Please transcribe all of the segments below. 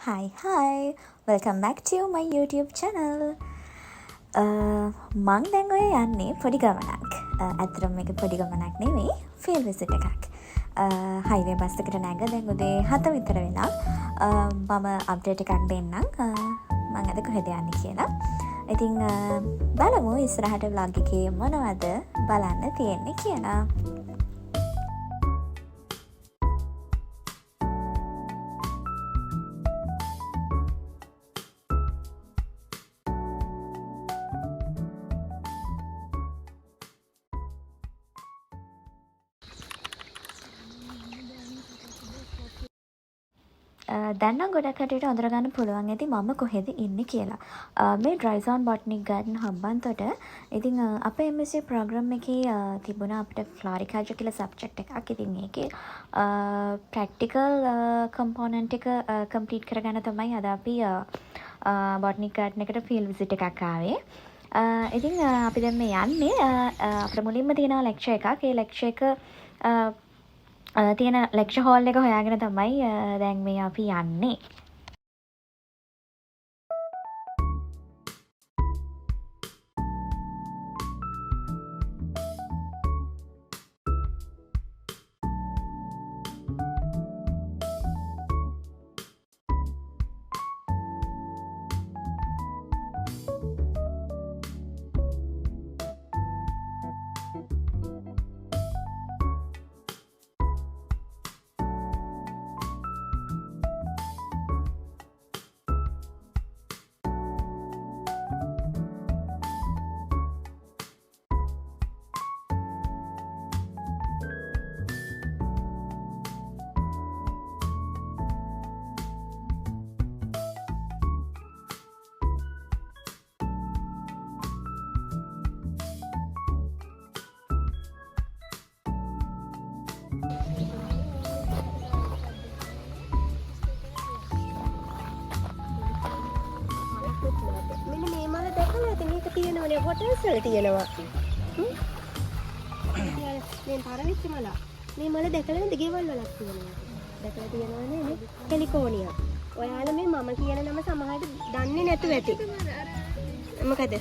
Hi, welcome back to my YouTube channel. මං දැන් ඔය යන්නේ පොඩි ගමනක්. ඇත්තටම මේක පොඩි ගමනක් නෙවෙයි, ෆීල්ඩ් විසිට් එකක්. හයිවේ බස් එකට නැග දැන් උදේ 7 විතර වෙලා. මම අප්ඩේට් එකක් දෙන්නම්. මං අද කොහෙද යන්නේ කියලා. ඉතින් බලමු ඉස්සරහට vlog එකේ මොනවද බලන්න තියෙන්නේ කියලා. දැන්නම් ගොඩක් කටට අඳුරගන්න පුළුවන් ඇති මම කොහෙද ඉන්නේ කියලා. මේ ඩ්‍රයිසෝන් බොටනික් ගාඩන් හම්බන්තොට. ඉතින් අපේ MSc ප්‍රෝග්‍රෑම් එකේ තිබුණා අපිට ෆ්ලෝරිකල්චර් කියලා සබ්ජෙක්ට් එකක්. ඉතින් ඒකේ ප්‍රැක්ටිකල් කම්පොනන්ට් එක කම්ප්ලීට් කරගන්න තමයි අද අපි බොටනික් ගාඩන් එකට ෆීල්ඩ් විසිට් එකක් ආවේ. ඉතින් අපි දැන් මේ යන්නේ අපිට මුලින්ම තියෙනවා ලෙක්චර් එකක්. ඒ ලෙක්චර් එක තියෙන ලෙක්චර් හෝල් එක හොයාගෙන තමයි දැන් මේ අපි යන්නේ. මෙන්න මේ මල දැකලා ඇති මේක තියෙනවනේ හොටල්ස් වල තියෙනවා. මේ පරවිච්ච මල. මේ මල දැකලා නේද ගෙවල් වලක් තියෙනවා. දැකලා තියෙනවා නේද? හෙලිකෝනියා. ඔයාලා මේ මම කියන නම සමහරට දන්නේ නැතුව ඇති. මොකද?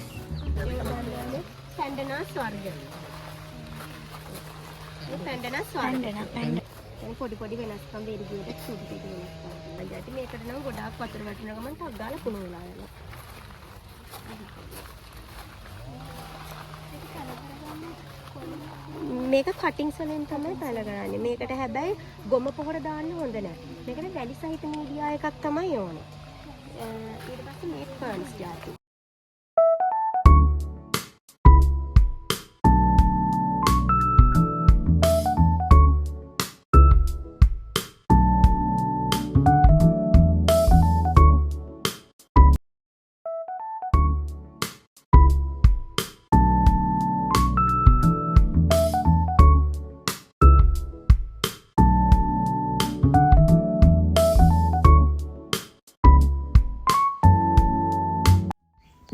පැන්ඩනා ස්වර්ග. මේ පැන්ඩනා ස්වර්ග. පොඩි වෙනස්කම් වේදිකේට සුදු පිට වෙනස්කම්. අයියට මේකට නම් ගොඩාක් වතුර වැටෙන ගමන් ටක් ගාලා කුණු වෙලා යනවා. මේක කටින්ග්ස් වලින් තමයි පැල කරන්නේ. මේකට හැබැයි ගොම පොහොර දාන්න හොඳ නැහැ. මේකට වැලි සහිත මීඩියා එකක් තමයි ඕනේ. ඊට පස්සේ මේ ෆර්න්ස් ජාති.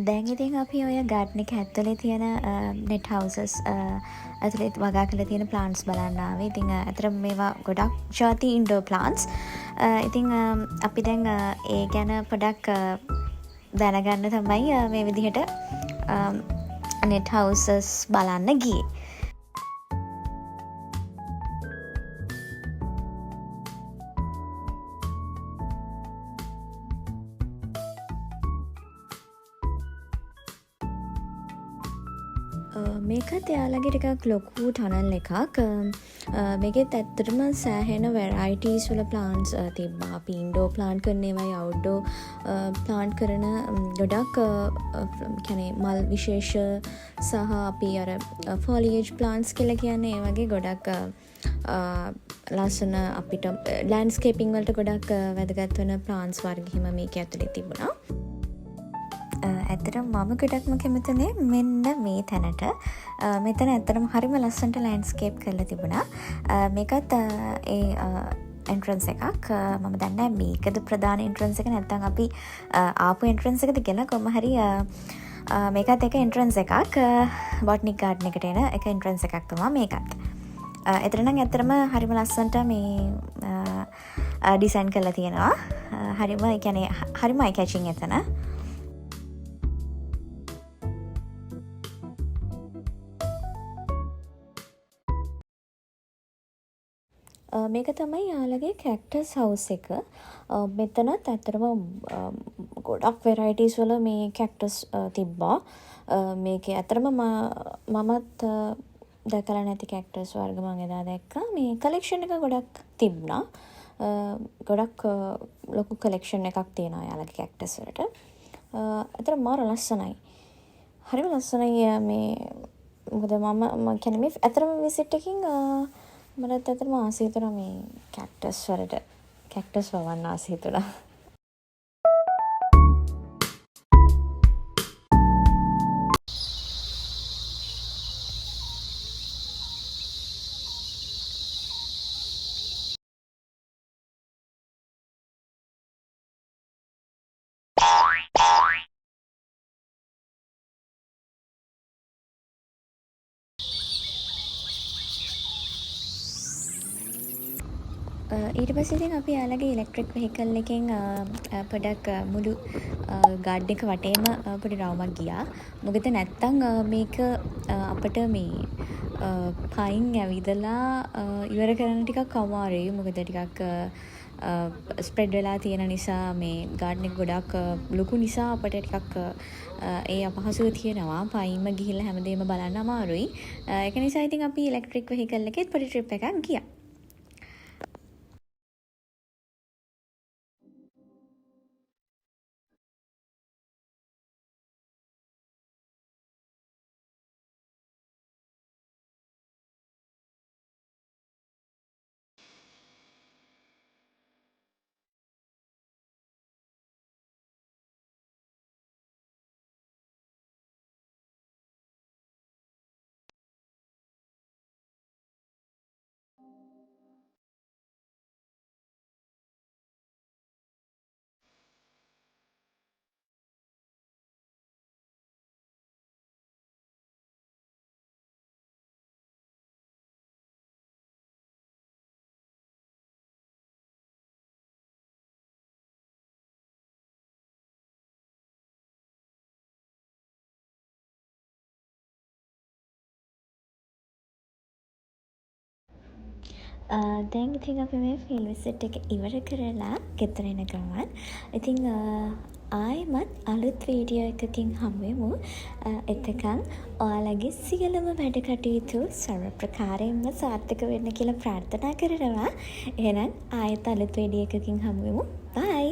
දැන් ඉතින් අපි ඔය ගාඩන් එක ඇතුලේ තියෙන net houses ඇතුලේ වගා කරලා තියෙන plants බලන්න ආවේ. ඉතින් අතර මේවා ගොඩක් ජාති indoor plants. ඉතින් අපි දැන් ඒ ගැන පොඩක් දැනගන්න තමයි මේ විදිහට net houses බලන්න ගියේ. මේකත් එයාලගේ ටිකක් ලොකු ටනල් එකක්. මේකෙත් ඇත්තටම සෑහෙන වැරයිටීස් වල ප්ලාන්ට්ස් තිබ්බා. අපි ඉන්ඩෝර් ප්ලාන්ට් කරන ඒවායි අවුට්ඩෝර් ප්ලාන්ට් කරන ගොඩක් කියන්නේ මල් විශේෂ සහ අපි අර ෆෝලියේජ් ප්ලාන්ට්ස් කියලා කියන්නේ ඒ වගේ ගොඩක් ලස්සන අපිට ලෑන්ඩ්ස්කේපින් වලට ගොඩක් වැදගත් වෙන ප්ලාන්ට්ස් වර්ග හිම මේක ඇතුලේ තිබුණා. ඇත්තටම මම ගොඩක්ම කැමතිනේ මෙන්න මේ තැනට. මෙතන ඇත්තටම හරිම ලස්සනට ලෑන්ඩ්ස්කේප් කරලා තිබුණා. මේකත් ඒ එන්ට්‍රන්ස් එකක්. මම දන්නේ මේකද ප්‍රධාන එන්ට්‍රන්ස් එක නැත්නම් අපි ආපු එන්ට්‍රන්ස් එකද කියලා කොහොම හරි මේකත් එක එන්ට්‍රන්ස් එකක්. බොටනික් ගාඩන් එකට එන එක එන්ට්‍රන්ස් එකක් තමයි මේකත්. එතන නම් ඇත්තටම හරිම ලස්සනට මේ ඩිසයින් කරලා තියෙනවා. හරිම ඒ කියන්නේ හරිම අයි කැචින් එතන. මේක තමයි යාළගේ කැක්ටස් හවුස් එක. මෙතනත් ඇත්තටම ගොඩක් වෙරයිටිස් වල මේ කැක්ටස් තිබ්බා. මේකේ ඇත්තටම මමත් දැකලා නැති කැක්ටස් වර්ග මම එදා දැක්කා. මේ කලෙක්ෂන් එක ගොඩක් තිබුණා. ගොඩක් ලොකු කලෙක්ෂන් එකක් තියෙනවා යාළගේ කැක්ටස් වලට. ඇත්තටම මාර ලස්සනයි. හරිම ලස්සනයි මේ මොකද මම කියන්නේ මේ ඇත්තටම විසිට් එකකින් මටත් ඇත්තටම ආස හිතුණා මේ කැක්ටස් වලට කැක්ටස් වවන්න ආස හිතුණා. ඊට පස්සේ ඉතින් අපි යාළගේ ඉලෙක්ට්‍රික් වෙහිකල් එකෙන් පොඩක් මුළු ගාඩ් එක වටේම පොඩි රවුමක් ගියා. මොකද නැත්තම් මේක අපිට මේ පයින් ඇවිදලා ඉවර කරන්න ටිකක් අමාරුයි. මොකද ටිකක් ස්ප්‍රෙඩ් වෙලා තියෙන නිසා මේ ගාඩන් එක ගොඩක් ලොකු නිසා අපිට ටිකක් ඒ අපහසුව තියෙනවා. පයින්ම ගිහිල්ලා හැමදේම බලන්න අමාරුයි. ඒක නිසා ඉතින් අපි ඉලෙක්ට්‍රික් වෙහිකල් එකෙත් පොඩි ට්‍රිප් එකක් ගියා. දැන් ඉතින් අපි මේ ෆිල්ම් විසිට් එක ඉවර කරලා ගෙදර එන ගමන් ඉතින් ආයෙමත් අලුත් වීඩියෝ එකකින් හමුවෙමු. එතකන් ඔයාලගේ සියලුම වැඩ කටයුතු සර්ව ප්‍රකාරයෙන්ම සාර්ථක වෙන්න කියලා ප්‍රාර්ථනා කරනවා. එහෙනම් ආයෙත් අලුත් වීඩියෝ එකකින් හමුවෙමු. බයි.